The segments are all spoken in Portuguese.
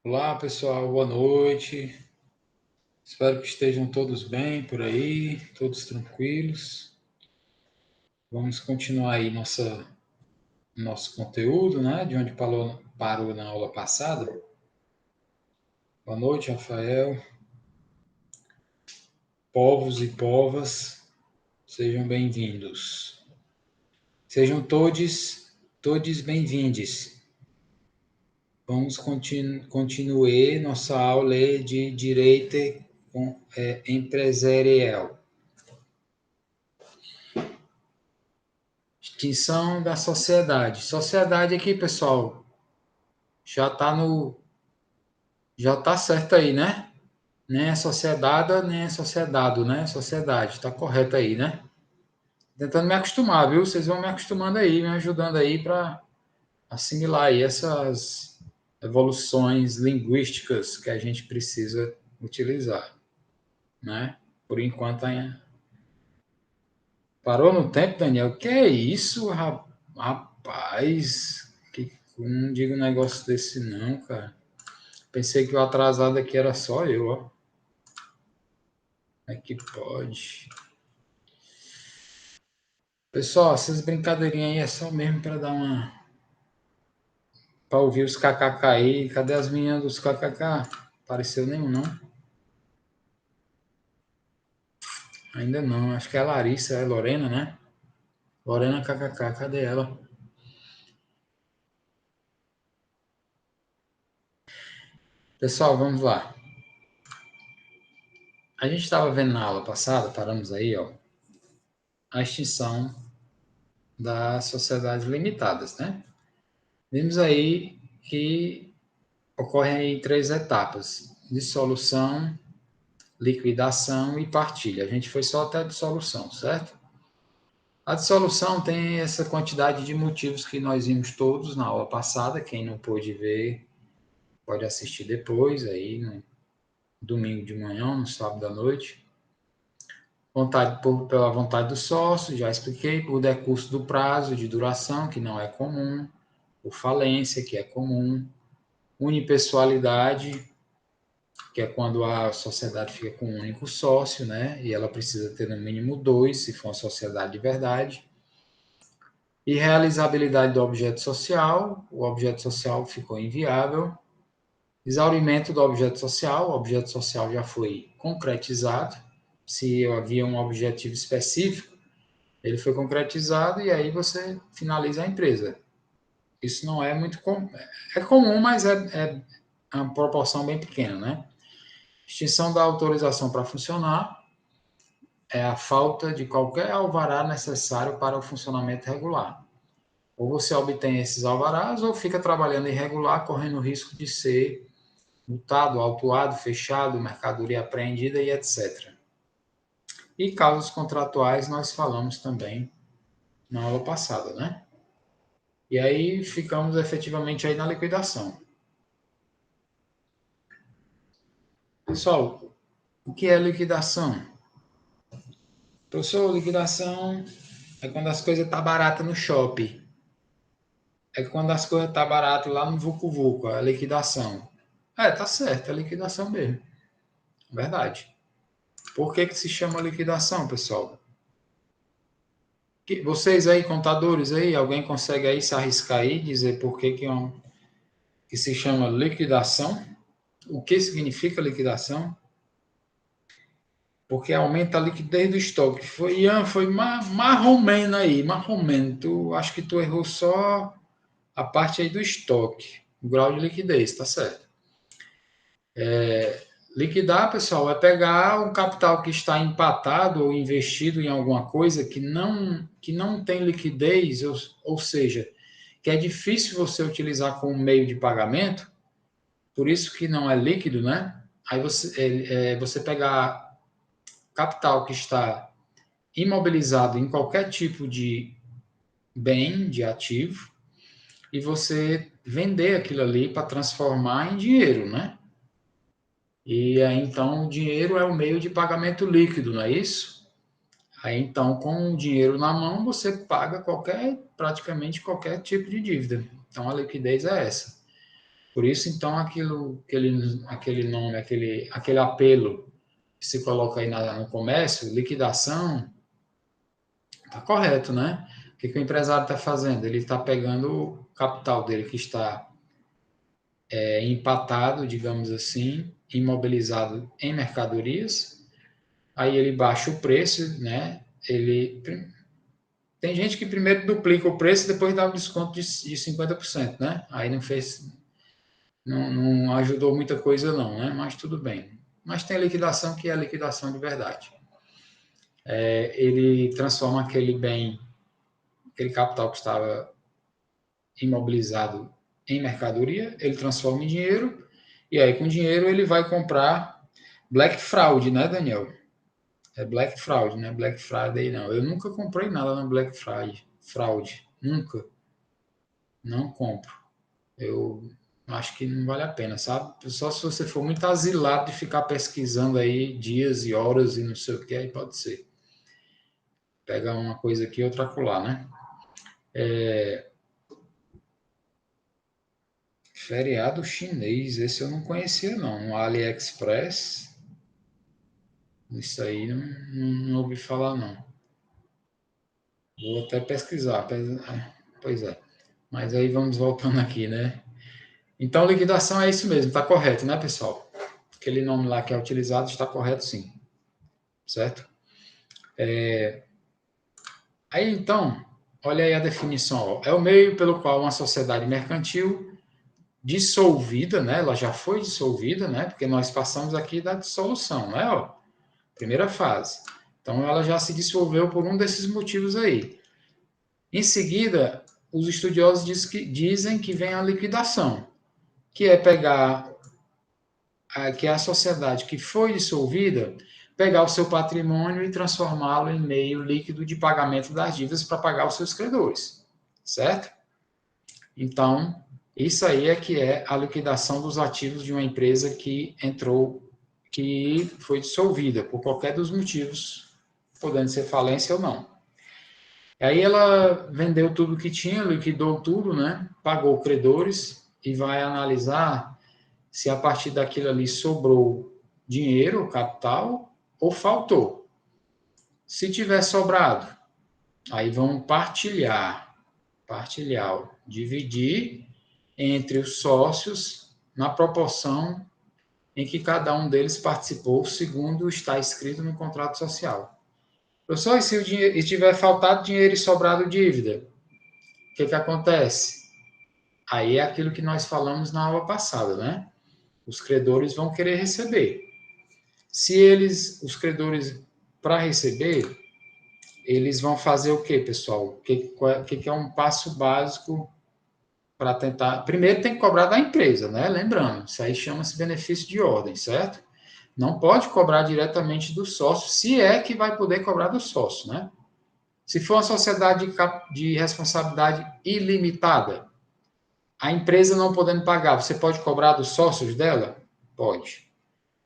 Olá, pessoal, boa noite. Espero que estejam todos bem por aí, todos tranquilos. Vamos continuar aí nosso conteúdo, né? De onde parou na aula passada. Boa noite, Rafael. Povos e povas, sejam bem-vindos. Sejam todos bem-vindos. Vamos continuar nossa aula de direito empresarial. Extinção da sociedade. Sociedade aqui, pessoal, já está já tá certo aí, né? Nem é sociedade, nem é sociedade, né? Sociedade, tá correto aí, né? Tentando me acostumar, viu? Vocês vão me acostumando aí, me ajudando aí para assimilar aí essas evoluções linguísticas que a gente precisa utilizar, né? Por enquanto, parou no tempo, Daniel? Que é isso, rapaz? Que não diga um negócio desse não, cara. Pensei que o atrasado aqui era só eu, ó. É que pode. Pessoal, essas brincadeirinhas aí é só mesmo para dar uma. Para ouvir os kkk aí. Cadê as meninas dos kkk? Apareceu nenhum, não? Ainda não. Acho que é a Larissa, é Lorena, né? Lorena kkk, cadê ela? Pessoal, vamos lá. A gente estava vendo na aula passada, paramos aí, ó, a extinção das sociedades limitadas, né? Vimos aí que ocorrem em três etapas: dissolução, liquidação e partilha. A gente foi só até a dissolução, certo? A dissolução tem essa quantidade de motivos que nós vimos todos na aula passada. Quem não pôde ver, pode assistir depois, aí no domingo de manhã, no sábado à noite. Pela vontade do sócio, já expliquei, por decurso do prazo de duração, que não é comum, por falência, que é comum, unipessoalidade, que é quando a sociedade fica com um único sócio, né? E ela precisa ter no mínimo dois, se for uma sociedade de verdade. E realizabilidade do objeto social, o objeto social ficou inviável. Exaurimento do objeto social, o objeto social já foi concretizado. Se havia um objetivo específico, ele foi concretizado e aí você finaliza a empresa. Isso não é muito comum. É comum, mas é uma proporção bem pequena, né? Extinção da autorização para funcionar é a falta de qualquer alvará necessário para o funcionamento regular. Ou você obtém esses alvarás ou fica trabalhando irregular, correndo o risco de ser multado, autuado, fechado, mercadoria apreendida e etc. E causas contratuais nós falamos também na aula passada, né? E aí ficamos efetivamente aí na liquidação. Pessoal, o que é liquidação? Professor, liquidação é quando as coisas estão baratas no shopping. É quando as coisas estão baratas lá no Vucu Vucu, a liquidação. Tá certo, é liquidação mesmo. Verdade. Por que se chama liquidação, pessoal? Vocês aí, contadores aí, alguém consegue aí se arriscar aí, dizer por que se chama liquidação? O que significa liquidação? Porque aumenta a liquidez do estoque. Ian, foi marromeno aí, marromeno. Acho que tu errou só a parte aí do estoque, o grau de liquidez, tá certo. Liquidar, pessoal, é pegar um capital que está empatado ou investido em alguma coisa que não tem liquidez, ou seja, que é difícil você utilizar como meio de pagamento, por isso que não é líquido, né? Aí você pegar capital que está imobilizado em qualquer tipo de bem, de ativo, e você vender aquilo ali para transformar em dinheiro, né? E aí, então, o dinheiro é o meio de pagamento líquido, não é isso? Aí, então, com o dinheiro na mão, você paga praticamente qualquer tipo de dívida. Então, a liquidez é essa. Por isso, então, aquele nome, aquele apelo que se coloca aí no comércio, liquidação, está correto, né? O que o empresário está fazendo? Ele está pegando o capital dele que está empatado, digamos assim, imobilizado em mercadorias, aí ele baixa o preço, né? Tem gente que primeiro duplica o preço e depois dá um desconto de 50%, né? Aí não ajudou muita coisa não, né? Mas tudo bem. Mas tem liquidação que é a liquidação de verdade. Ele transforma aquele bem, aquele capital que estava imobilizado em mercadoria, ele transforma em dinheiro, e aí com dinheiro ele vai comprar Black Fraud, né, Daniel? É Black Fraud, né? Black Friday não. Eu nunca comprei nada na Black Friday. Fraud. Nunca. Não compro. Eu acho que não vale a pena, sabe? Só se você for muito asilado de ficar pesquisando aí dias e horas e não sei o que, aí pode ser. Pega uma coisa aqui e outra acolá, né? Feriado chinês, esse eu não conhecia não. No AliExpress, isso aí não ouvi falar não. Vou até pesquisar. Pois é. Mas aí vamos voltando aqui, né? Então, liquidação é isso mesmo, está correto, né, pessoal? Aquele nome lá que é utilizado está correto, sim. Certo? Aí, então, olha aí a definição. Ó. É o meio pelo qual uma sociedade mercantil dissolvida, né? Ela já foi dissolvida, né? Porque nós passamos aqui da dissolução, né? Ó, primeira fase. Então, ela já se dissolveu por um desses motivos aí. Em seguida, os estudiosos dizem que vem a liquidação, que é pegar que é a sociedade que foi dissolvida, pegar o seu patrimônio e transformá-lo em meio líquido de pagamento das dívidas para pagar os seus credores, certo? Então, isso aí é que é a liquidação dos ativos de uma empresa que entrou, que foi dissolvida por qualquer dos motivos, podendo ser falência ou não. Aí ela vendeu tudo que tinha, liquidou tudo, né? Pagou credores e vai analisar se a partir daquilo ali sobrou dinheiro, capital, ou faltou. Se tiver sobrado, aí vão partilhar, dividir entre os sócios na proporção em que cada um deles participou, segundo está escrito no contrato social. Professor, e se o dinheiro, e tiver faltado dinheiro e sobrado dívida, o que acontece? Aí é aquilo que nós falamos na aula passada, né? Os credores vão querer receber. Se os credores, para receber, eles vão fazer o quê, pessoal? O que é um passo básico para tentar. Primeiro tem que cobrar da empresa, né? Lembrando, isso aí chama-se benefício de ordem, certo? Não pode cobrar diretamente do sócio, se é que vai poder cobrar do sócio, né? Se for uma sociedade de responsabilidade ilimitada, a empresa não podendo pagar, você pode cobrar dos sócios dela? Pode.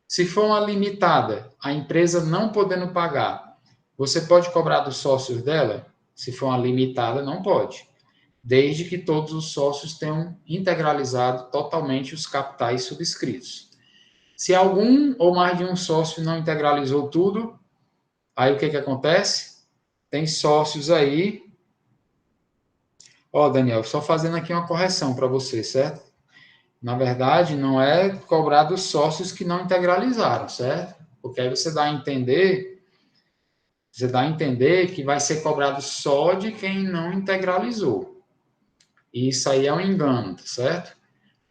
Se for uma limitada, a empresa não podendo pagar, você pode cobrar dos sócios dela? Se for uma limitada, não pode. Desde que todos os sócios tenham integralizado totalmente os capitais subscritos. Se algum ou mais de um sócio não integralizou tudo, aí o que acontece? Tem sócios aí. Ó, Daniel, só fazendo aqui uma correção para você, certo? Na verdade, não é cobrar dos sócios que não integralizaram, certo? Porque aí você dá a entender que vai ser cobrado só de quem não integralizou. E isso aí é um engano, certo?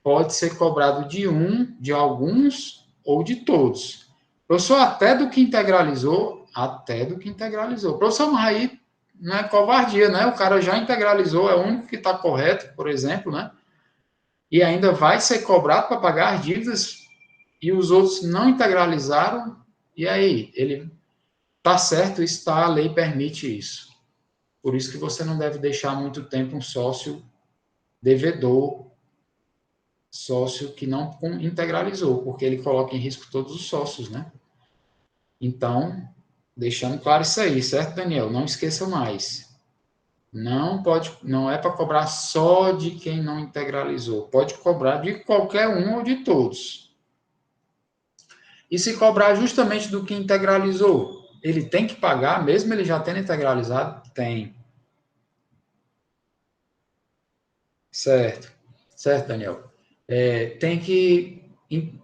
Pode ser cobrado de alguns ou de todos. Professor, até do que integralizou, até do que integralizou. Professor, mas aí não é covardia, né? O cara já integralizou, é o único que está correto, por exemplo, né? E ainda vai ser cobrado para pagar as dívidas e os outros não integralizaram. E aí, ele tá certo, está, a lei permite isso. Por isso que você não deve deixar muito tempo um sócio devedor, sócio que não integralizou, porque ele coloca em risco todos os sócios, né? Então, deixando claro isso aí, certo, Daniel? Não esqueça mais. Não é para cobrar só de quem não integralizou. Pode cobrar de qualquer um ou de todos. E se cobrar justamente do que integralizou, ele tem que pagar, mesmo ele já tendo integralizado? Tem. Certo. Certo, Daniel. Tem que.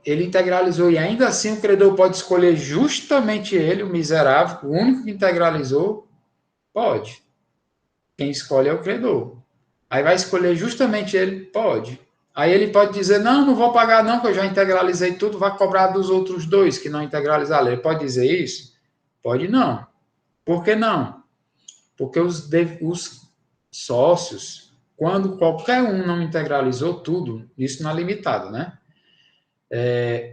Ele integralizou e ainda assim o credor pode escolher justamente ele, o miserável, o único que integralizou? Pode. Quem escolhe é o credor. Aí vai escolher justamente ele? Pode. Aí ele pode dizer, não, não vou pagar não, que eu já integralizei tudo, vai cobrar dos outros dois que não integralizaram. Ele pode dizer isso? Pode não. Por que não? Porque os sócios, quando qualquer um não integralizou tudo, isso não é limitado, né?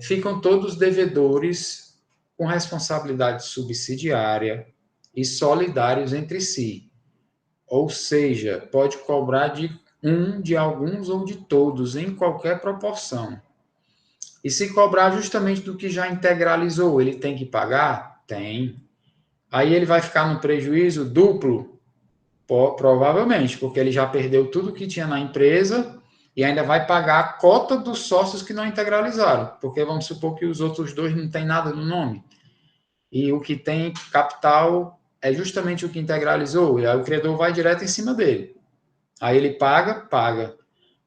Ficam todos devedores com responsabilidade subsidiária e solidários entre si. Ou seja, pode cobrar de alguns ou de todos, em qualquer proporção. E se cobrar justamente do que já integralizou, ele tem que pagar? Tem. Aí ele vai ficar no prejuízo duplo? Provavelmente, porque ele já perdeu tudo que tinha na empresa e ainda vai pagar a cota dos sócios que não integralizaram, porque vamos supor que os outros dois não têm nada no nome. E o que tem capital é justamente o que integralizou, e aí o credor vai direto em cima dele. Aí ele paga.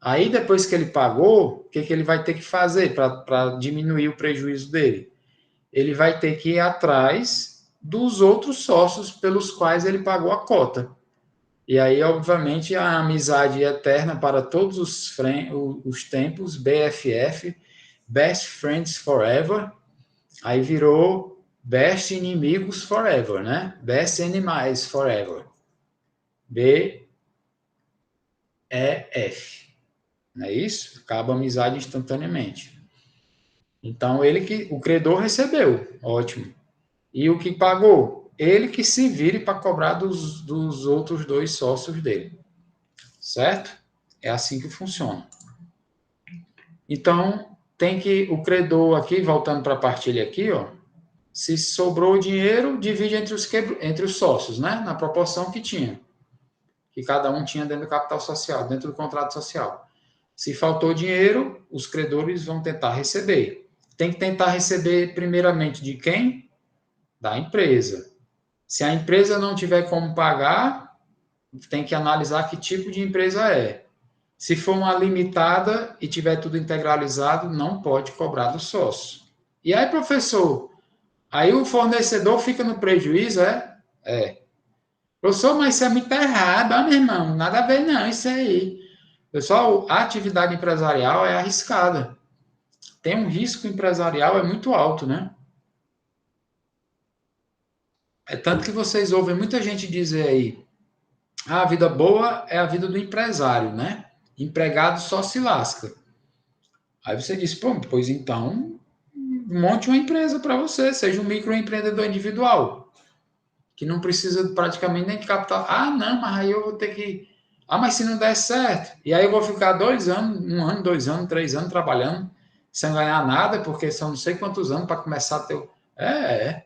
Aí depois que ele pagou, o que ele vai ter que fazer para diminuir o prejuízo dele? Ele vai ter que ir atrás dos outros sócios pelos quais ele pagou a cota. E aí, obviamente, a amizade eterna para todos os tempos, BFF, Best Friends Forever, aí virou Best Inimigos Forever, né? Best Enemies Forever. BEF. Não é isso? Acaba a amizade instantaneamente. Então, o credor recebeu, ótimo. E o que pagou? Ele que se vire para cobrar dos outros dois sócios dele. Certo? É assim que funciona. Então, o credor aqui, voltando para a partilha aqui, ó, se sobrou dinheiro, divide entre os sócios, né? Na proporção que tinha. Que cada um tinha dentro do capital social, dentro do contrato social. Se faltou dinheiro, os credores vão tentar receber. Tem que tentar receber primeiramente de quem? Da empresa. Se a empresa não tiver como pagar, tem que analisar que tipo de empresa é. Se for uma limitada e tiver tudo integralizado, não pode cobrar do sócio. E aí, professor, aí o fornecedor fica no prejuízo, é? É. Professor, mas isso é muito errado, meu irmão. Nada a ver, não, isso aí. Pessoal, a atividade empresarial é arriscada. Tem um risco empresarial é muito alto, né? É tanto que vocês ouvem muita gente dizer aí, a vida boa é a vida do empresário, né? Empregado só se lasca. Aí você diz, pô, pois então, monte uma empresa para você, seja um microempreendedor individual, que não precisa praticamente nem de capital. Ah, não, mas aí eu vou ter que. Ah, mas se não der certo, e aí eu vou ficar 2 anos, 1 ano, 2 anos, 3 anos trabalhando, sem ganhar nada, porque são não sei quantos anos para começar a ter. É.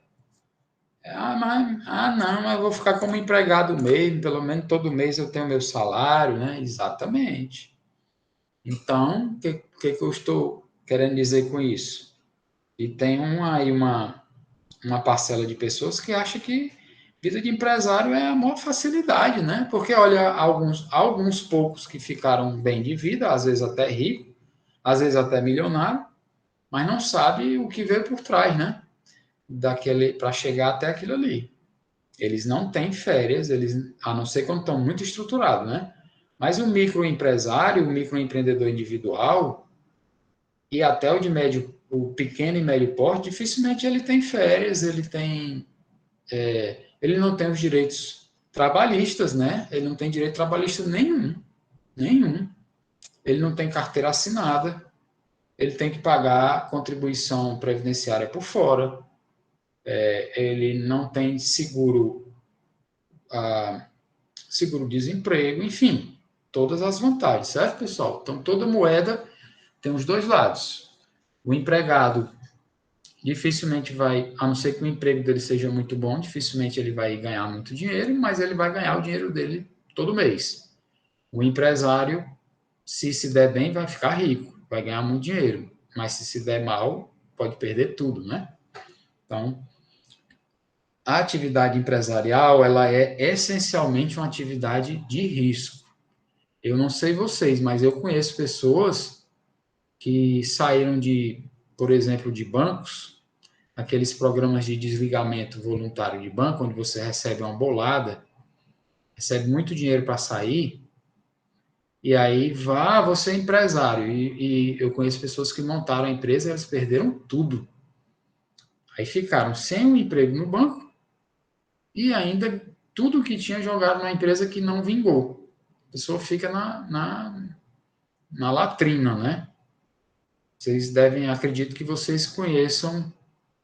Não, mas eu vou ficar como empregado mesmo, pelo menos todo mês eu tenho meu salário, né? Exatamente. Então, o que eu estou querendo dizer com isso? E tem aí uma parcela de pessoas que acha que vida de empresário é a maior facilidade, né? Porque olha, alguns poucos que ficaram bem de vida, às vezes até rico, às vezes até milionário, mas não sabe o que veio por trás, né? Daquele para chegar até aquilo ali. Eles não têm férias, a não ser quando estão muito estruturados, né? Mas o microempresário, o microempreendedor individual e até o pequeno e médio porte, dificilmente ele tem férias, ele não tem os direitos trabalhistas, né? Ele não tem direito trabalhista nenhum. Ele não tem carteira assinada, ele tem que pagar contribuição previdenciária por fora, ele não tem seguro-desemprego, enfim, todas as vantagens, certo, pessoal? Então, toda moeda tem os dois lados. O empregado dificilmente vai, a não ser que o emprego dele seja muito bom, dificilmente ele vai ganhar muito dinheiro, mas ele vai ganhar o dinheiro dele todo mês. O empresário, se der bem, vai ficar rico, vai ganhar muito dinheiro. Mas se der mal, pode perder tudo, né? Então, a atividade empresarial, ela é essencialmente uma atividade de risco. Eu não sei vocês, mas eu conheço pessoas que saíram de, por exemplo, de bancos, aqueles programas de desligamento voluntário de banco, onde você recebe uma bolada, recebe muito dinheiro para sair, e aí você é empresário. E eu conheço pessoas que montaram a empresa e eles perderam tudo. Aí ficaram sem um emprego no banco e ainda tudo que tinha jogado na empresa que não vingou. A pessoa fica na latrina, né? Vocês devem, acredito que vocês conheçam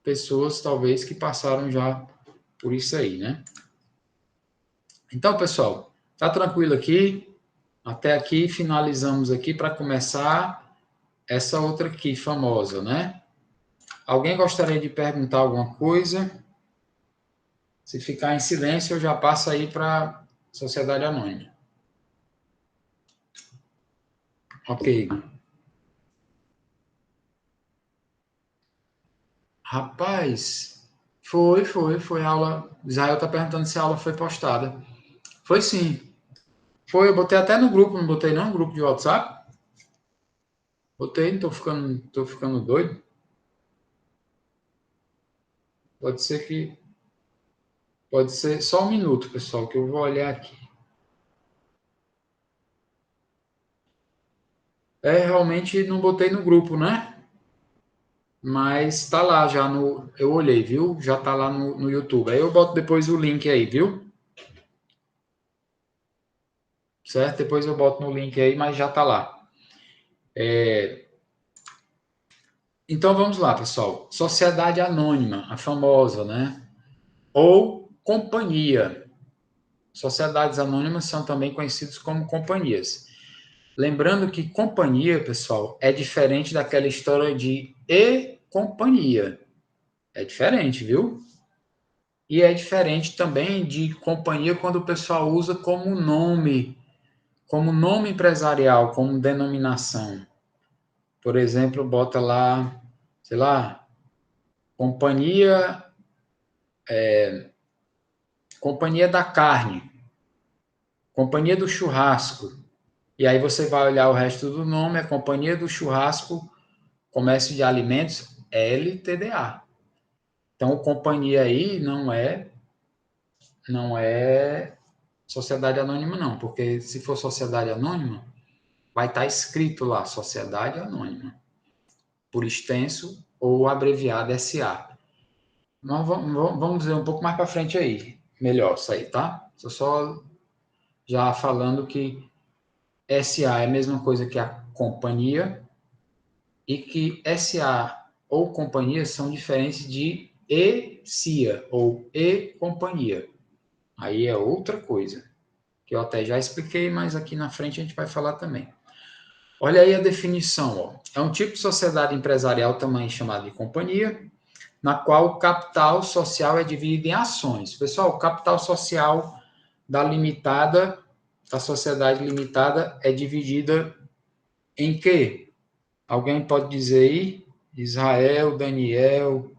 pessoas, talvez, que passaram já por isso aí, né? Então, pessoal, tá tranquilo aqui? Até aqui, finalizamos aqui para começar essa outra aqui, famosa, né? Alguém gostaria de perguntar alguma coisa? Se ficar em silêncio, eu já passo aí para Sociedade Anônima. Ok. Rapaz, foi a aula. Israel está perguntando se a aula foi postada. Foi sim. Foi, eu botei até no grupo, não botei não, no grupo de WhatsApp. Botei, tô ficando doido. Pode ser que. Pode ser só um minuto, pessoal, que eu vou olhar aqui. Realmente não botei no grupo, né? Mas tá lá já no. Eu olhei, viu? Já tá lá no YouTube. Aí eu boto depois o link aí, viu? Certo? Depois eu boto no link aí, mas já tá lá. Então vamos lá, pessoal. Sociedade anônima, a famosa, né? Ou companhia. Sociedades anônimas são também conhecidas como companhias. Lembrando que companhia, pessoal, é diferente daquela história de e-companhia. É diferente, viu? E é diferente também de companhia quando o pessoal usa como nome empresarial, como denominação. Por exemplo, bota lá, sei lá, companhia, companhia da carne, companhia do churrasco. E aí você vai olhar o resto do nome, é Companhia do Churrasco, Comércio de Alimentos, LTDA. Então, companhia aí não é sociedade anônima não, porque se for sociedade anônima, vai estar escrito lá sociedade anônima, por extenso ou abreviado SA. Mas vamos dizer um pouco mais para frente aí, melhor isso aí, tá? Estou só já falando que SA é a mesma coisa que a companhia e que SA ou companhia são diferentes de e-CIA ou e-companhia. Aí é outra coisa, que eu até já expliquei, mas aqui na frente a gente vai falar também. Olha aí a definição. Ó. É um tipo de sociedade empresarial também chamada de companhia, na qual o capital social é dividido em ações. Pessoal, o capital social da limitada, da sociedade limitada, é dividida em quê? Alguém pode dizer aí? Israel, Daniel,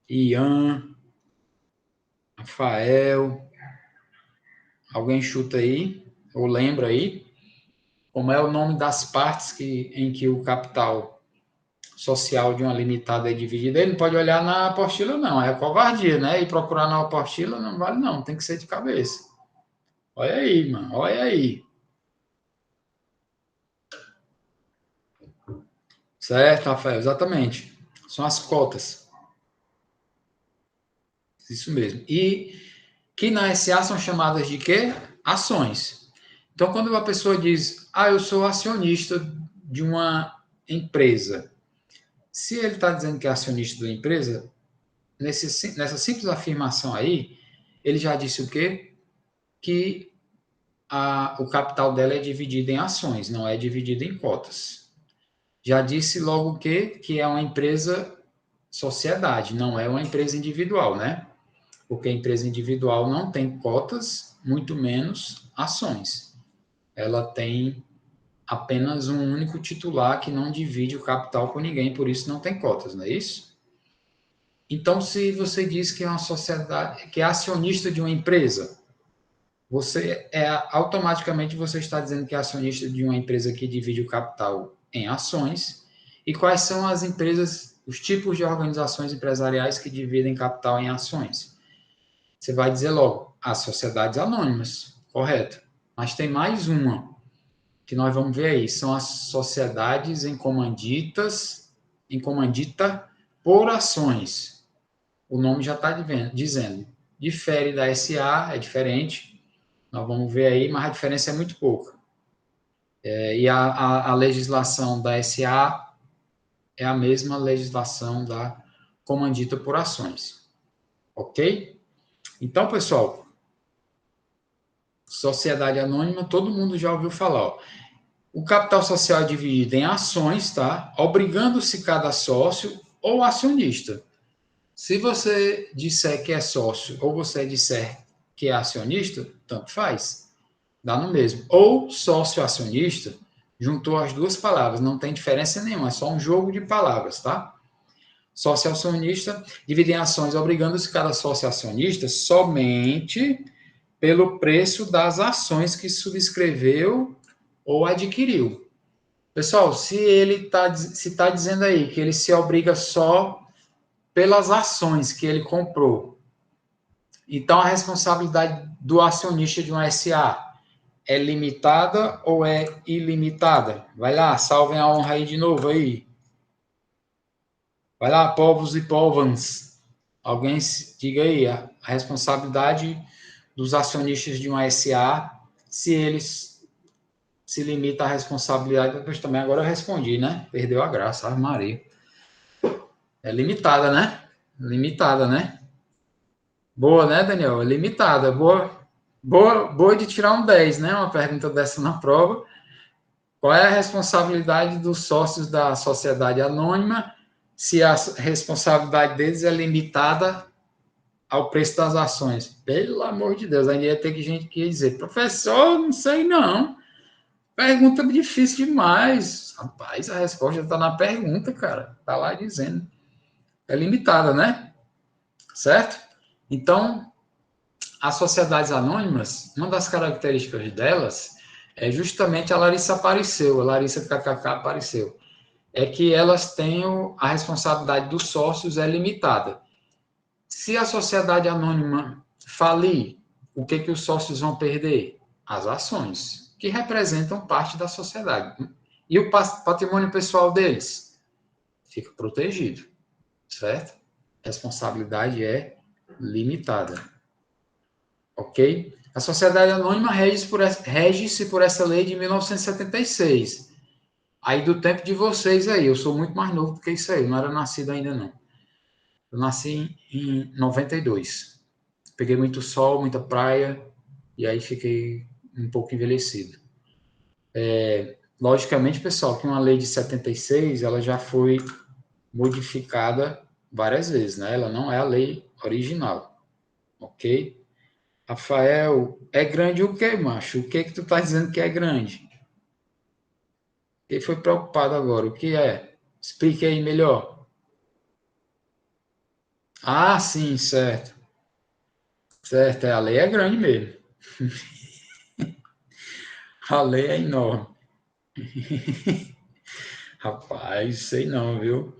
Ian, Rafael. Alguém chuta aí? Ou lembra aí? Como é o nome das partes em que o capital social de uma limitada é dividido? Ele não pode olhar na apostila, não. É covardia, né? E procurar na apostila não vale, não. Tem que ser de cabeça. Olha aí, mano. Olha aí. Certo, Rafael? Exatamente. São as cotas. Isso mesmo. E que na SA são chamadas de quê? Ações. Então, quando uma pessoa diz, eu sou acionista de uma empresa, se ele está dizendo que é acionista da empresa, nessa simples afirmação aí, ele já disse o quê? Que o capital dela é dividido em ações, não é dividido em cotas. Já disse logo o quê? Que é uma empresa sociedade, não é uma empresa individual, né? porque a empresa individual não tem cotas, muito menos ações. Ela tem apenas um único titular que não divide o capital com ninguém, por isso não tem cotas, não é isso? Então, se você diz que é uma sociedade, que é acionista de uma empresa, automaticamente você está dizendo que é acionista de uma empresa que divide o capital em ações. E quais são as empresas, os tipos de organizações empresariais que dividem capital em ações? Você vai dizer logo, as sociedades anônimas, correto? Mas tem mais uma que nós vamos ver aí, são as sociedades em comandita por ações. O nome já está dizendo. Difere da SA, é diferente. Nós vamos ver aí, mas a diferença é muito pouca. E a legislação da SA é a mesma legislação da comandita por ações. Ok? Então, pessoal, sociedade anônima, todo mundo já ouviu falar. Ó. O capital social é dividido em ações, tá? Obrigando-se cada sócio ou acionista. Se você disser que é sócio ou você disser que é acionista, tanto faz. Dá no mesmo. Ou sócio acionista, juntou as duas palavras, não tem diferença nenhuma, é só um jogo de palavras, tá? Sócio acionista divide em ações, obrigando-se cada sócio acionista somente pelo preço das ações que subscreveu ou adquiriu. Pessoal, se ele está dizendo aí que ele se obriga só pelas ações que ele comprou, então a responsabilidade do acionista de uma SA é limitada ou é ilimitada? Vai lá, salvem a honra aí de novo aí. Vai lá, povos e povans. Alguém diga aí a responsabilidade dos acionistas de uma SA, se eles se limita à responsabilidade, depois também agora eu respondi, né? Perdeu a graça, Ave Maria. É limitada, né? Limitada, né? Boa, né, Daniel? É limitada. Boa de tirar um 10, né? Uma pergunta dessa na prova. Qual é a responsabilidade dos sócios da sociedade anônima se a responsabilidade deles é limitada ao preço das ações? Pelo amor de Deus, ainda ia ter gente que ia dizer, professor, não sei não. Pergunta difícil demais. Rapaz, a resposta está na pergunta, cara. Está lá dizendo. É limitada, né? Certo? Então, as sociedades anônimas, uma das características delas é justamente a Larissa apareceu, a Larissa KKK apareceu. É que elas têm a responsabilidade dos sócios é limitada. Se a sociedade anônima falir, o que os sócios vão perder? As ações, que representam parte da sociedade. E o patrimônio pessoal deles fica protegido, certo? A responsabilidade é limitada. Ok? A sociedade anônima rege-se por essa lei de 1976. Aí do tempo de vocês aí, eu sou muito mais novo do que isso aí, eu não era nascido ainda não. Eu nasci em 92. Peguei muito sol, muita praia, e aí fiquei um pouco envelhecido. Logicamente, pessoal, que uma lei de 76, ela já foi modificada várias vezes, né? Ela não é a lei original, ok? Rafael, é grande o quê, macho? O que tu tá dizendo que é grande? Ele foi preocupado agora. O que é? Explique aí melhor. Ah, sim, certo. Certo, a lei é grande mesmo. A lei é enorme. Rapaz, sei não, viu?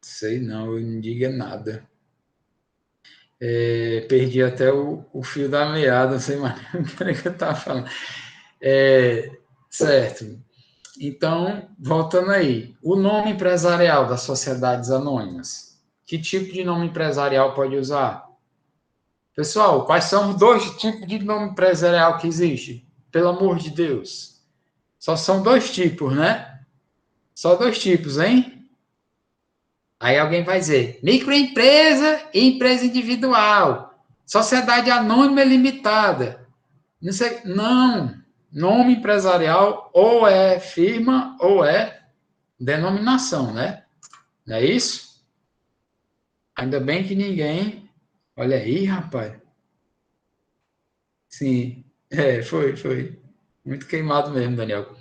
Sei não, eu não diga nada. Perdi até o fio da meada, não sei mais o que eu estava falando. Certo. Então, voltando aí. O nome empresarial das sociedades anônimas. Que tipo de nome empresarial pode usar? Pessoal, quais são os dois tipos de nome empresarial que existe? Pelo amor de Deus. Só são dois tipos, né? Só dois tipos, hein? Aí alguém vai dizer: microempresa e empresa individual. Sociedade anônima limitada. Não sei, não. Nome empresarial ou é firma ou é denominação, né? Não é isso? Ainda bem que ninguém Olha aí, rapaz. Sim, foi. Muito queimado mesmo, Daniel.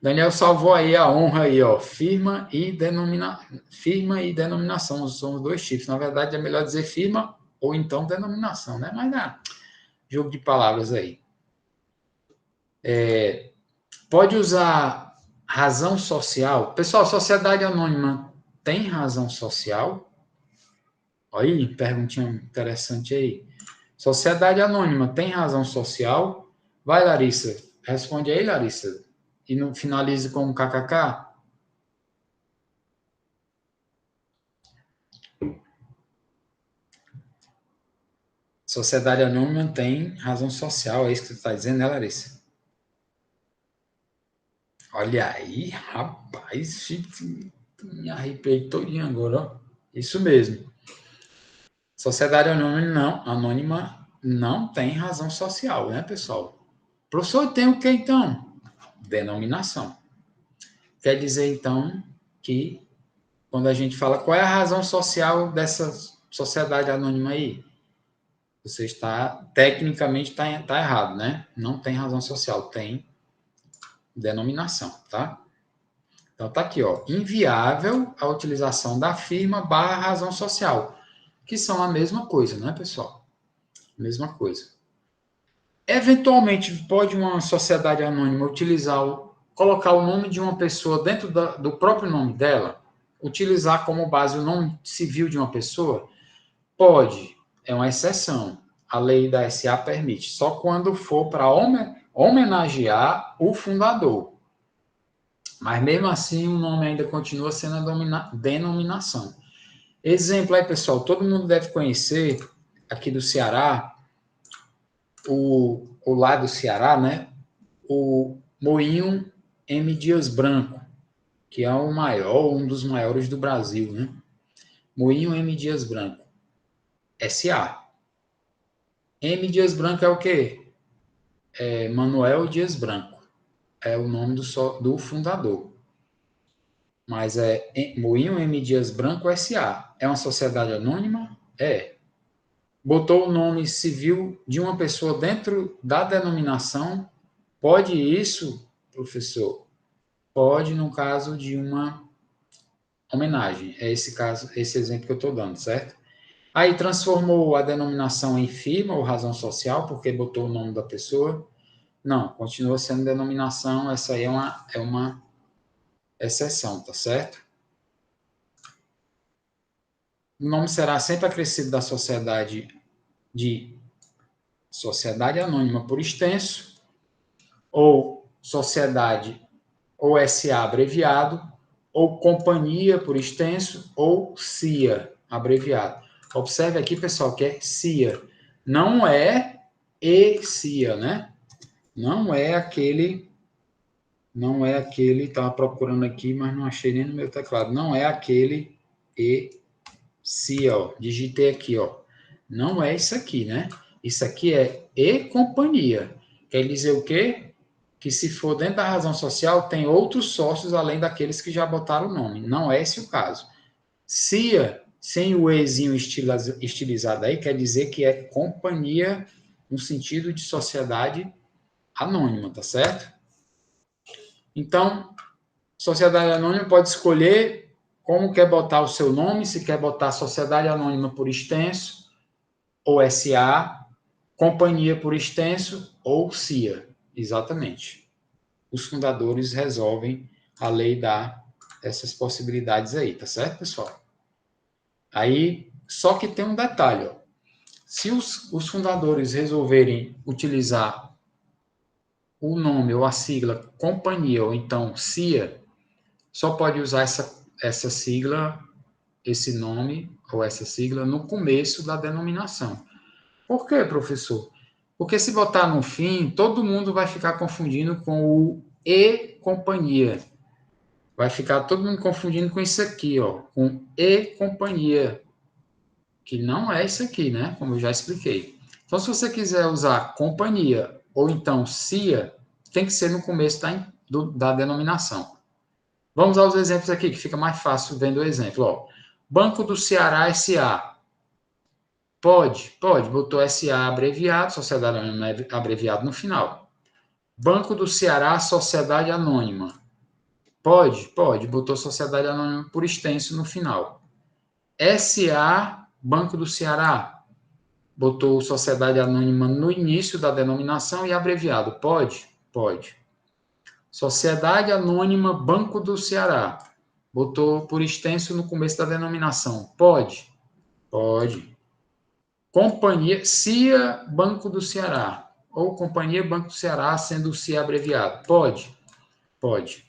Daniel salvou aí a honra aí, ó. Firma e denominação são os dois tipos. Na verdade, é melhor dizer firma ou então denominação, né? Mas jogo de palavras aí. Pode usar razão social. Pessoal, sociedade anônima tem razão social? Olha aí, perguntinha interessante aí. Sociedade anônima tem razão social? Vai, Larissa. Responde aí, Larissa. E não finalize com um kkk. Sociedade anônima tem razão social, é isso que você está dizendo, né, Larissa? Olha aí, rapaz, me arrepiei todinho agora, ó. Isso mesmo. Sociedade anônima não tem razão social, né, pessoal? Professor, tem o que então? Denominação. Quer dizer, então, que quando a gente fala qual é a razão social dessa sociedade anônima aí, você está, tecnicamente, está errado, né? Não tem razão social, tem denominação, tá? Então tá aqui, ó, inviável a utilização da firma barra razão social, que são a mesma coisa, né, pessoal? Mesma coisa. Eventualmente, pode uma sociedade anônima colocar o nome de uma pessoa dentro do próprio nome dela, utilizar como base o nome civil de uma pessoa? Pode, é uma exceção. A lei da SA permite, só quando for para homenagear o fundador. Mas mesmo assim, o nome ainda continua sendo a denominação. Exemplo aí, pessoal, todo mundo deve conhecer aqui do Ceará, o lá do Ceará, né? O Moinho M. Dias Branco, que é o maior, um dos maiores do Brasil, né? Moinho M. Dias Branco, SA. M. Dias Branco é o quê? É Manuel Dias Branco. É o nome do fundador. Mas é Moinho M. Dias Branco SA. É uma sociedade anônima? É. Botou o nome civil de uma pessoa dentro da denominação? Pode isso, professor? Pode, no caso de uma homenagem. É esse caso, esse exemplo que eu estou dando, certo? Aí transformou a denominação em firma ou razão social, porque botou o nome da pessoa. Não, continua sendo denominação, essa aí é uma exceção, tá certo? O nome será sempre acrescido da sociedade de sociedade anônima por extenso, ou sociedade ou SA abreviado, ou companhia por extenso, ou CIA abreviado. Observe aqui, pessoal, que é CIA. Não é ECIA, né? Não é aquele, estava procurando aqui, mas não achei nem no meu teclado. Não é aquele ECIA, ó. Digitei aqui, ó. Não é isso aqui, né? Isso aqui é E companhia. Quer dizer o quê? Que se for dentro da razão social, tem outros sócios além daqueles que já botaram o nome. Não é esse o caso. CIA, sem o Ezinho estilizado aí, quer dizer que é companhia no sentido de sociedade anônima, tá certo? Então, sociedade anônima pode escolher como quer botar o seu nome, se quer botar sociedade anônima por extenso, ou SA, companhia por extenso, ou CIA. Exatamente. Os fundadores resolvem, a lei dá essas possibilidades aí, tá certo, pessoal? Aí, só que tem um detalhe, ó. Se os fundadores resolverem utilizar o nome ou a sigla companhia ou então CIA, só pode usar essa sigla, esse nome ou essa sigla no começo da denominação. Por quê, professor? Porque se botar no fim, todo mundo vai ficar confundindo com o E companhia. Vai ficar todo mundo confundindo com isso aqui, ó, com E companhia, que não é isso aqui, né? Como eu já expliquei. Então, se você quiser usar companhia ou então CIA, tem que ser no começo da denominação. Vamos aos exemplos aqui, que fica mais fácil vendo o exemplo. Ó. Banco do Ceará S.A. Pode, botou SA abreviado, Sociedade Anônima abreviado no final. Banco do Ceará, Sociedade Anônima. Pode, botou Sociedade Anônima por extenso no final. SA, Banco do Ceará, botou Sociedade Anônima no início da denominação e abreviado. Pode? Pode. Sociedade Anônima Banco do Ceará, botou por extenso no começo da denominação. Pode? Pode. Companhia CIA Banco do Ceará, ou Companhia Banco do Ceará, sendo o CIA abreviado. Pode? Pode.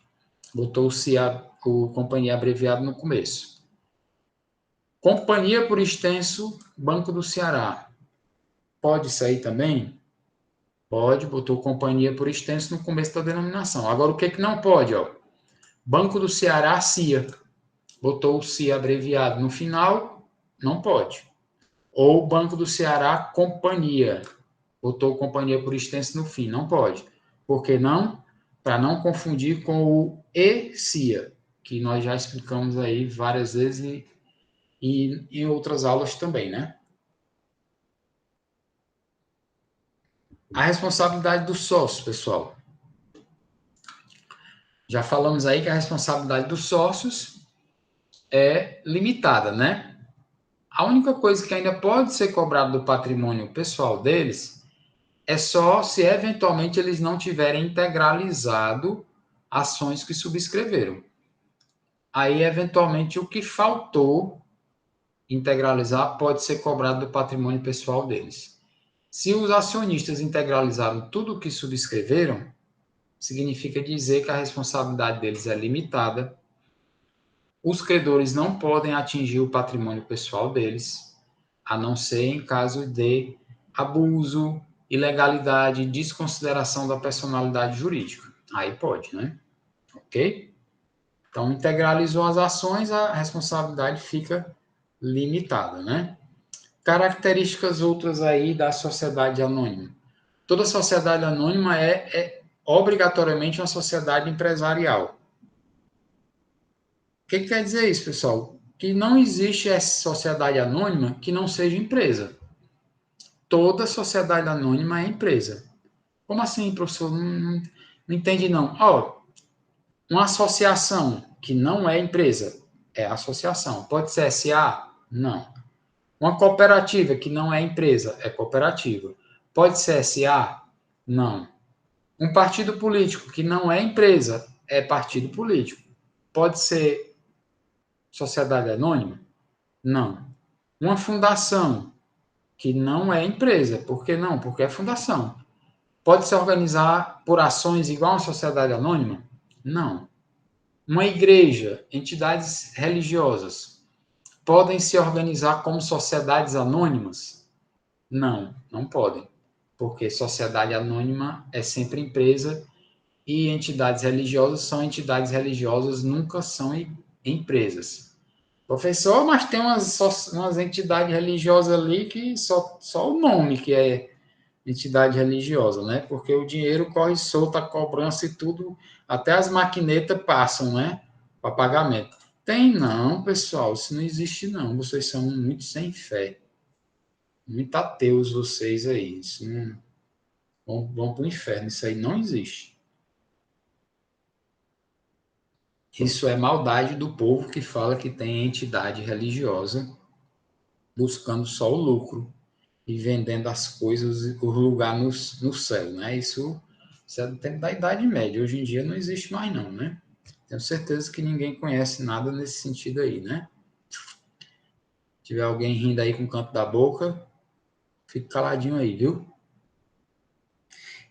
Botou o CIA, o Companhia abreviado no começo. Companhia por extenso Banco do Ceará. Pode sair também? Pode, botou Companhia por extenso no começo da denominação. Agora, o que não pode? Ó? Banco do Ceará, CIA. Botou o CIA abreviado no final, não pode. Ou Banco do Ceará, Companhia. Botou Companhia por extenso no fim, não pode. Por que não? Para não confundir com o ECIA, que nós já explicamos aí várias vezes e em outras aulas também, né? A responsabilidade do sócio, pessoal. Já falamos aí que a responsabilidade dos sócios é limitada, né? A única coisa que ainda pode ser cobrada do patrimônio pessoal deles é só se eventualmente eles não tiverem integralizado ações que subscreveram. Aí, eventualmente, o que faltou integralizar pode ser cobrado do patrimônio pessoal deles. Se os acionistas integralizaram tudo o que subscreveram, significa dizer que a responsabilidade deles é limitada. Os credores não podem atingir o patrimônio pessoal deles, a não ser em caso de abuso, ilegalidade, desconsideração da personalidade jurídica. Aí pode, né? Ok? Então, integralizou as ações, a responsabilidade fica limitada, né? Características outras aí da sociedade anônima. Toda sociedade anônima é obrigatoriamente uma sociedade empresarial. O que quer dizer isso, pessoal? Que não existe essa sociedade anônima que não seja empresa. Toda sociedade anônima é empresa. Como assim, professor? Não entendi, não. Ó, uma associação que não é empresa é associação. Pode ser SA? Não. Uma cooperativa que não é empresa é cooperativa. Pode ser SA? Não. Um partido político que não é empresa é partido político. Pode ser sociedade anônima? Não. Uma fundação que não é empresa. Por que não? Porque é fundação. Pode se organizar por ações igual a uma sociedade anônima? Não. Uma igreja, entidades religiosas, podem se organizar como sociedades anônimas? Não, não podem. Porque sociedade anônima é sempre empresa e entidades religiosas são entidades religiosas, nunca são empresas. Professor, mas tem umas entidades religiosas ali que só o nome que é entidade religiosa, né? Porque o dinheiro corre solto, a cobrança e tudo, até as maquinetas passam, né? Para pagamento. Tem não, pessoal, isso não existe não. Vocês são muito sem fé. Muito ateus vocês aí. Isso não, vão para o inferno. Isso aí não existe. Isso é maldade do povo que fala que tem entidade religiosa buscando só o lucro e vendendo as coisas, o lugar no céu, né? Isso é do tempo da Idade Média. Hoje em dia não existe mais não, né? Tenho certeza que ninguém conhece nada nesse sentido aí, né? Se tiver alguém rindo aí com o canto da boca, fique caladinho aí, viu?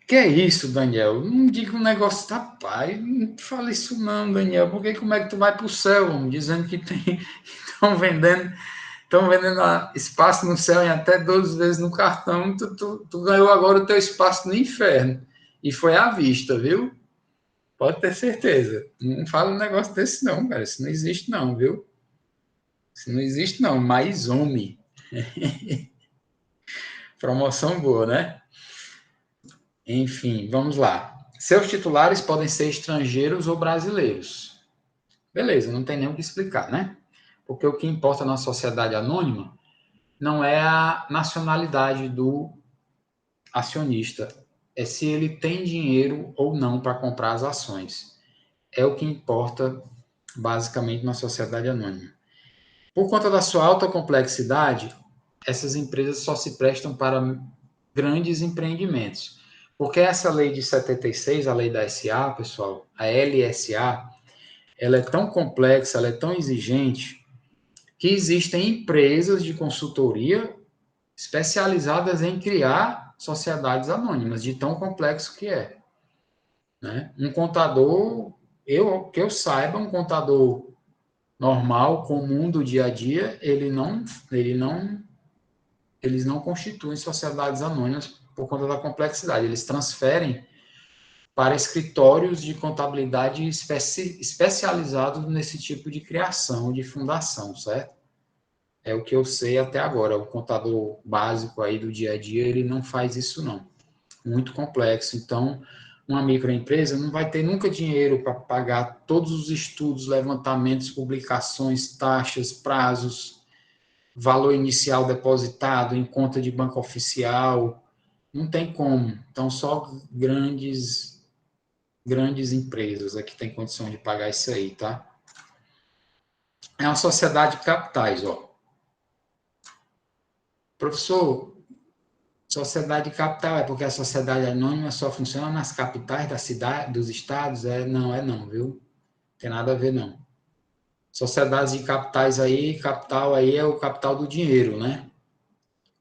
Que é isso, Daniel? Não diga um negócio da paz. Não fala isso não, Daniel. Porque como é que tu vai para o céu, homem? Dizendo que estão vendendo espaço no céu em até 12 vezes no cartão. Tu ganhou agora o teu espaço no inferno. E foi à vista, viu? Pode ter certeza. Não fala um negócio desse não, cara. Isso não existe não, viu? Isso não existe não. Mais homem. Promoção boa, né? Enfim, vamos lá. Seus titulares podem ser estrangeiros ou brasileiros. Beleza, não tem nem o que explicar, né? Porque o que importa na sociedade anônima não é a nacionalidade do acionista, é se ele tem dinheiro ou não para comprar as ações. É o que importa basicamente na sociedade anônima. Por conta da sua alta complexidade, essas empresas só se prestam para grandes empreendimentos. Porque essa lei de 76, a lei da SA, pessoal, a LSA, ela é tão complexa, ela é tão exigente, que existem empresas de consultoria especializadas em criar sociedades anônimas, de tão complexo que é. Né? Um contador, que eu saiba, um contador normal, comum do dia a dia, eles não constituem sociedades anônimas por conta da complexidade. Eles transferem para escritórios de contabilidade especializados nesse tipo de criação, de fundação, certo? É o que eu sei até agora. O contador básico aí do dia a dia, ele não faz isso não. Muito complexo. Então, uma microempresa não vai ter nunca dinheiro para pagar todos os estudos, levantamentos, publicações, taxas, prazos, valor inicial depositado em conta de banco oficial. Não tem como. Então, só grandes empresas é que tem condição de pagar isso aí, tá? É uma sociedade de capitais, ó. Professor, sociedade de capital é porque a sociedade anônima só funciona nas capitais da cidade, dos estados? É não, viu? Tem nada a ver, não. Sociedades de capitais aí, capital aí é o capital do dinheiro, né?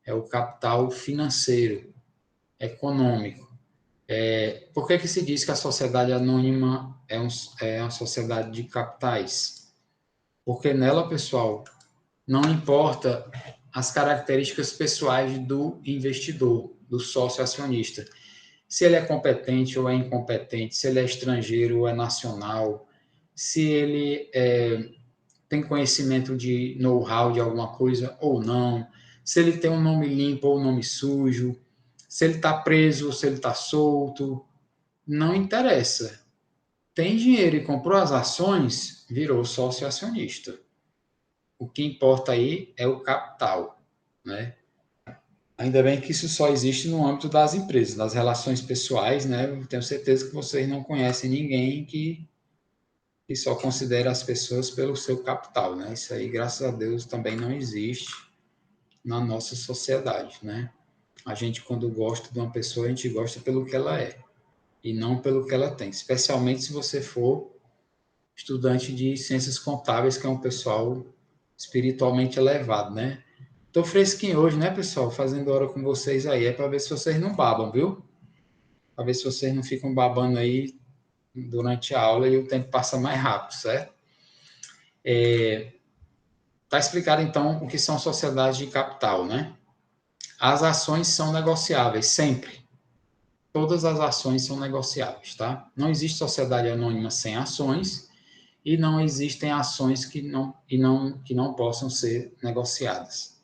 É o capital financeiro, econômico. Por que se diz que a sociedade anônima é uma sociedade de capitais? Porque nela, pessoal, não importa as características pessoais do investidor, do sócio acionista. Se ele é competente ou é incompetente, se ele é estrangeiro ou é nacional, se ele tem conhecimento de know-how de alguma coisa ou não, se ele tem um nome limpo ou um nome sujo, se ele está preso ou se ele está solto, não interessa. Tem dinheiro e comprou as ações, virou sócio acionista. O que importa aí é o capital, né? Ainda bem que isso só existe no âmbito das empresas, das relações pessoais, né? Eu tenho certeza que vocês não conhecem ninguém que só considera as pessoas pelo seu capital, né? Isso aí, graças a Deus, também não existe na nossa sociedade, né? A gente, quando gosta de uma pessoa, a gente gosta pelo que ela é e não pelo que ela tem, especialmente se você for estudante de ciências contábeis, que é um pessoal espiritualmente elevado, né? Tô fresquinho hoje, né, pessoal? Fazendo hora com vocês aí. É para ver se vocês não babam, viu? Para ver se vocês não ficam babando aí durante a aula e o tempo passa mais rápido, certo? Tá explicado, então, o que são sociedades de capital, né? As ações são negociáveis, sempre. Todas as ações são negociáveis, tá? Não existe sociedade anônima sem ações e não existem ações que não possam ser negociadas.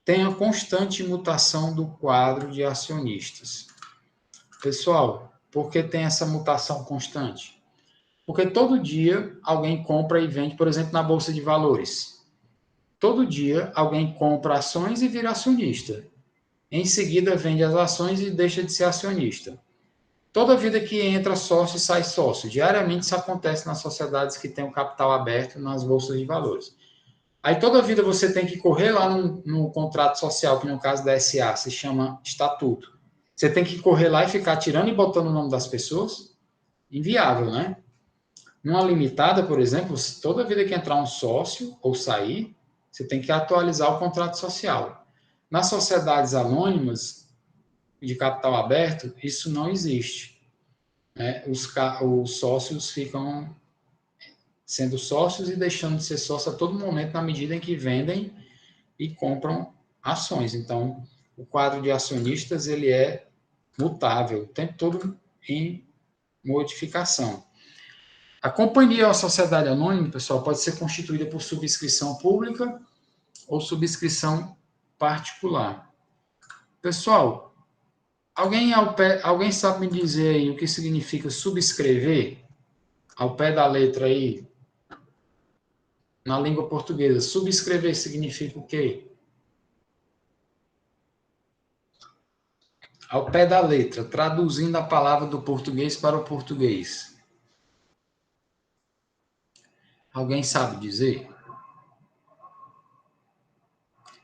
Tem a constante mutação do quadro de acionistas. Pessoal, por que tem essa mutação constante? Porque todo dia alguém compra e vende, por exemplo, na Bolsa de Valores. Todo dia alguém compra ações e vira acionista. Em seguida vende as ações e deixa de ser acionista. Toda vida que entra sócio e sai sócio. Diariamente isso acontece nas sociedades que têm o capital aberto nas bolsas de valores. Aí toda vida você tem que correr lá no contrato social, que no caso da SA se chama estatuto. Você tem que correr lá e ficar tirando e botando o nome das pessoas? Inviável, né? Numa limitada, por exemplo, toda vida que entrar um sócio ou sair, você tem que atualizar o contrato social. Nas sociedades anônimas de capital aberto, isso não existe. Né? Os sócios ficam sendo sócios e deixando de ser sócios a todo momento na medida em que vendem e compram ações. Então, o quadro de acionistas ele é mutável, o tempo todo em modificação. A companhia ou a sociedade anônima, pessoal, pode ser constituída por subscrição pública ou subscrição particular. Pessoal, alguém sabe me dizer aí o que significa subscrever? Ao pé da letra aí, na língua portuguesa, subscrever significa o quê? Ao pé da letra, traduzindo a palavra do português para o português. Alguém sabe dizer?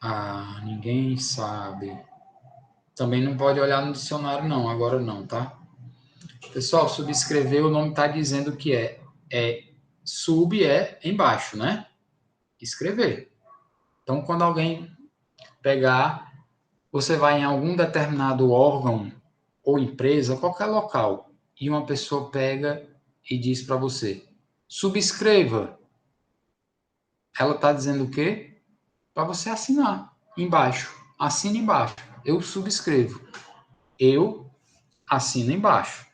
Ah, ninguém sabe. Também não pode olhar no dicionário, não, agora não, tá? Pessoal, subscrever, o nome está dizendo que sub é embaixo, né? Escrever. Então, quando alguém pegar, você vai em algum determinado órgão ou empresa, qualquer local, e uma pessoa pega e diz para você, subscreva. Ela está dizendo o quê? Para você assinar embaixo. Assina embaixo. Eu subscrevo. Eu assino embaixo.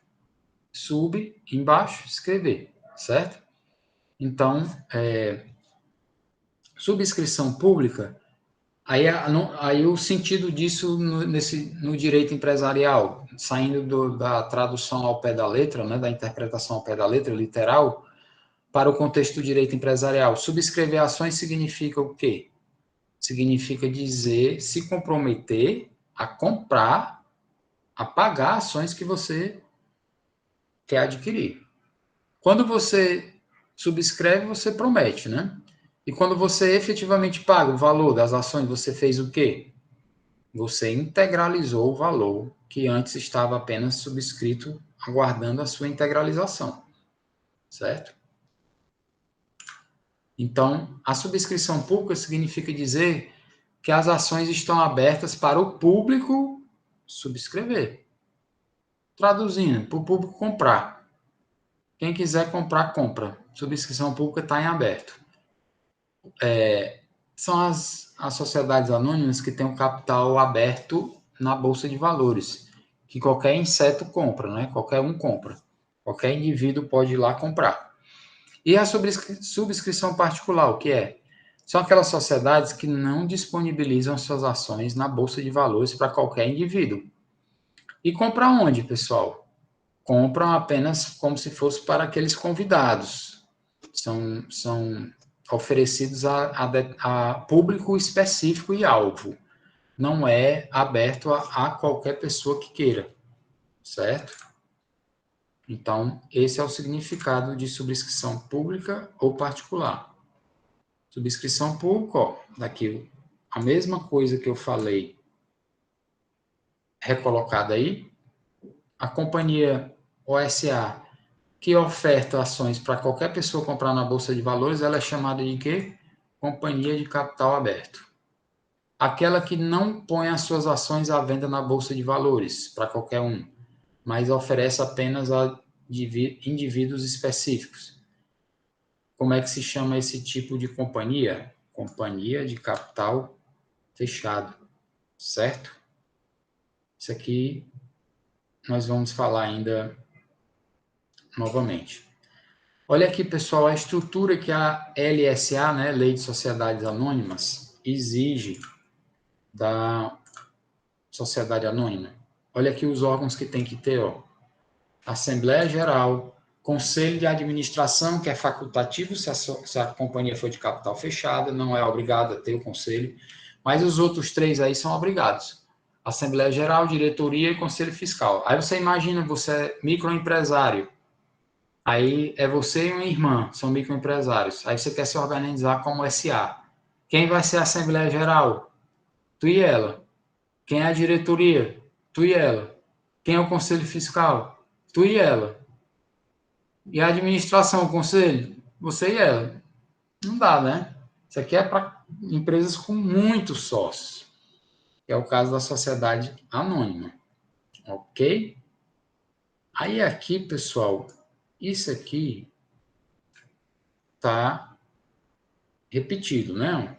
Sub, embaixo, escrever. Certo? Então, subscrição pública, aí o sentido disso no direito empresarial, saindo da tradução ao pé da letra, né, da interpretação ao pé da letra, literal, para o contexto do direito empresarial. Subscrever ações significa o quê? Significa dizer, se comprometer a comprar, a pagar ações que você quer adquirir. Quando você subscreve, você promete, né? E quando você efetivamente paga o valor das ações, você fez o quê? Você integralizou o valor que antes estava apenas subscrito, aguardando a sua integralização, certo? Então, a subscrição pública significa dizer que as ações estão abertas para o público subscrever. Traduzindo, para o público comprar. Quem quiser comprar, compra. Subscrição pública está em aberto. São as sociedades anônimas que têm o capital aberto na Bolsa de Valores, que qualquer inseto compra, né? Qualquer um compra. Qualquer indivíduo pode ir lá comprar. E a subscrição particular, o que é? São aquelas sociedades que não disponibilizam suas ações na Bolsa de Valores para qualquer indivíduo. E compra onde, pessoal? Compram apenas como se fosse para aqueles convidados. São oferecidos a público específico e alvo. Não é aberto a qualquer pessoa que queira, certo? Então, esse é o significado de subscrição pública ou particular. Subscrição pública, ó, daqui a mesma coisa que eu falei recolocada aí, a companhia OSA que oferta ações para qualquer pessoa comprar na Bolsa de Valores, ela é chamada de quê? Companhia de capital aberto. Aquela que não põe as suas ações à venda na Bolsa de Valores para qualquer um, mas oferece apenas a indivíduos específicos. Como é que se chama esse tipo de companhia? Companhia de capital fechado, certo? Isso aqui nós vamos falar ainda novamente. Olha aqui, pessoal, a estrutura que a LSA, né, Lei de Sociedades Anônimas, exige da sociedade anônima. Olha aqui os órgãos que tem que ter, ó. Assembleia Geral, Conselho de Administração, que é facultativo se a companhia for de capital fechada, não é obrigada a ter o conselho, mas os outros três aí são obrigados. Assembleia Geral, Diretoria e Conselho Fiscal. Aí você imagina, você é microempresário, aí é você e uma irmã, são microempresários. Aí você quer se organizar como SA. Quem vai ser a Assembleia Geral? Tu e ela. Quem é a diretoria? Tu e ela. Quem é o Conselho Fiscal? Tu e ela. E a administração, o conselho? Você e ela. Não dá, né? Isso aqui é para empresas com muitos sócios. É o caso da sociedade anônima. Ok? Aí aqui, pessoal, isso aqui está repetido, né?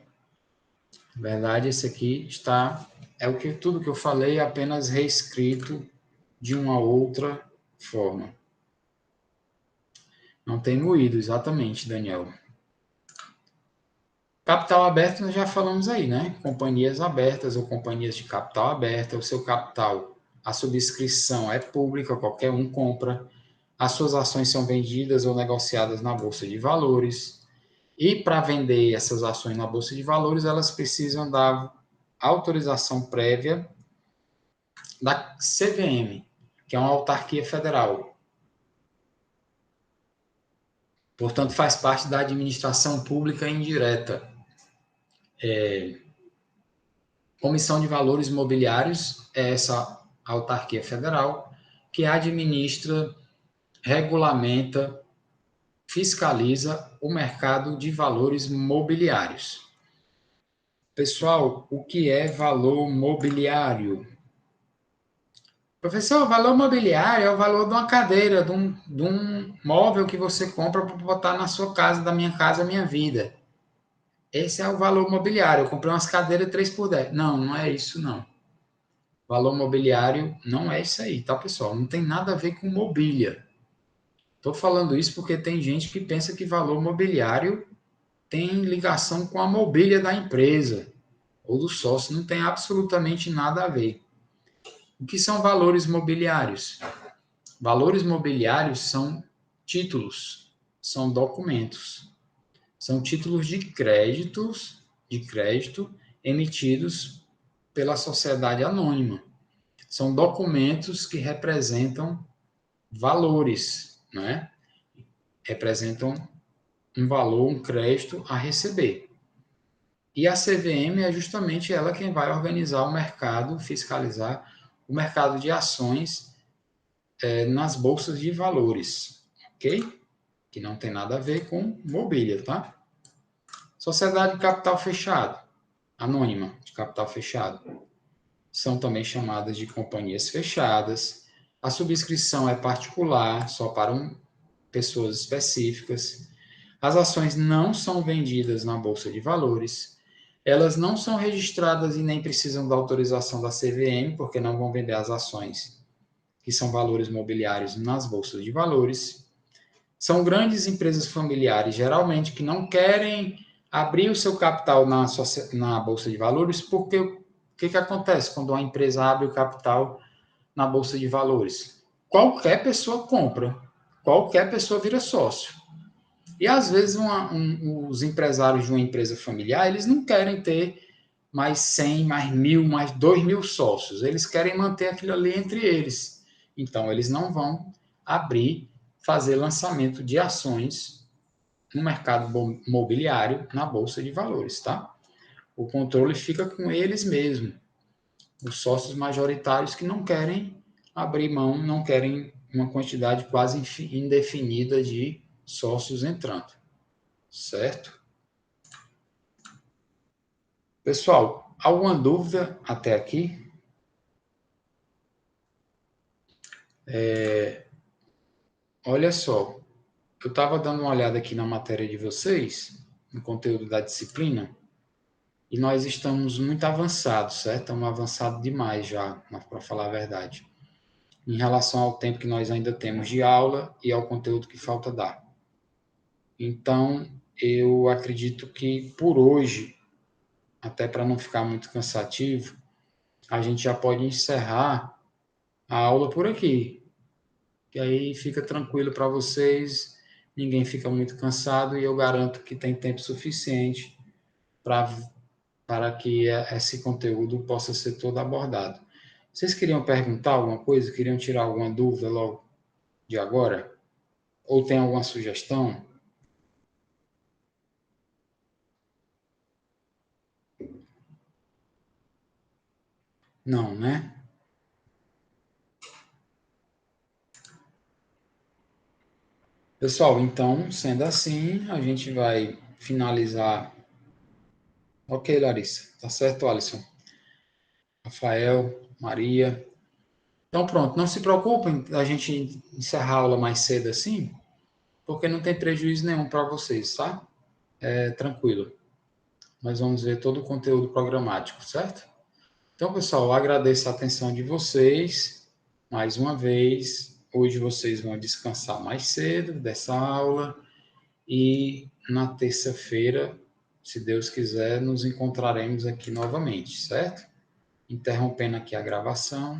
Na verdade, esse aqui tudo que eu falei, apenas reescrito de uma outra forma. Não tem moído, exatamente, Daniel. Capital aberto nós já falamos aí, né? Companhias abertas ou companhias de capital aberta, o seu capital, a subscrição é pública, qualquer um compra, as suas ações são vendidas ou negociadas na Bolsa de Valores, e para vender essas ações na Bolsa de Valores, elas precisam da autorização prévia da CVM, que é uma autarquia federal. Portanto, faz parte da administração pública indireta. Comissão de Valores Mobiliários é essa autarquia federal que administra, regulamenta, fiscaliza o mercado de valores mobiliários. Pessoal, o que é valor mobiliário? Professor, o valor mobiliário é o valor de uma cadeira, de um móvel que você compra para botar na sua casa, da minha casa, minha vida. Esse é o valor mobiliário. Eu comprei umas cadeiras 3x10. Não, não é isso, não. Valor mobiliário não é isso aí, tá, pessoal? Não tem nada a ver com mobília. Estou falando isso porque tem gente que pensa que valor mobiliário tem ligação com a mobília da empresa ou do sócio. Não tem absolutamente nada a ver. O que são valores mobiliários? Valores mobiliários são títulos, são documentos. São títulos de crédito emitidos pela sociedade anônima. São documentos que representam valores, né? Representam um valor, um crédito a receber. E a CVM é justamente ela quem vai organizar o mercado, fiscalizar o mercado de ações nas bolsas de valores, ok? Que não tem nada a ver com mobília, tá? Sociedade de capital fechado, anônima de capital fechado, são também chamadas de companhias fechadas. A subscrição é particular, só para pessoas específicas. As ações não são vendidas na Bolsa de Valores. Elas não são registradas e nem precisam da autorização da CVM, porque não vão vender as ações, que são valores mobiliários, nas bolsas de valores. São grandes empresas familiares, geralmente, que não querem abrir o seu capital na Bolsa de Valores, porque o que acontece quando uma empresa abre o capital na Bolsa de Valores? Qualquer pessoa compra, qualquer pessoa vira sócio. E, às vezes, os empresários de uma empresa familiar, eles não querem ter mais 100, mais 1.000, mais 2.000 sócios. Eles querem manter aquilo ali entre eles. Então, eles não vão fazer lançamento de ações no mercado mobiliário, na Bolsa de Valores, tá? O controle fica com eles mesmos, os sócios majoritários que não querem abrir mão, não querem uma quantidade quase indefinida de sócios entrando, certo? Pessoal, alguma dúvida até aqui? Olha só, eu estava dando uma olhada aqui na matéria de vocês, no conteúdo da disciplina, e nós estamos muito avançados, certo? Estamos avançados demais já, para falar a verdade, em relação ao tempo que nós ainda temos de aula e ao conteúdo que falta dar. Então, eu acredito que por hoje, até para não ficar muito cansativo, a gente já pode encerrar a aula por aqui. Que aí fica tranquilo para vocês, ninguém fica muito cansado e eu garanto que tem tempo suficiente para que esse conteúdo possa ser todo abordado. Vocês queriam perguntar alguma coisa? Queriam tirar alguma dúvida logo de agora? Ou tem alguma sugestão? Não, né? Pessoal, então, sendo assim, a gente vai finalizar. Ok, Larissa. Tá certo, Alisson? Rafael, Maria. Então, pronto. Não se preocupem a gente encerrar a aula mais cedo assim, porque não tem prejuízo nenhum para vocês, tá? É tranquilo. Nós vamos ver todo o conteúdo programático, certo? Então, pessoal, eu agradeço a atenção de vocês mais uma vez. Hoje vocês vão descansar mais cedo dessa aula e na terça-feira, se Deus quiser, nos encontraremos aqui novamente, certo? Interrompendo aqui a gravação.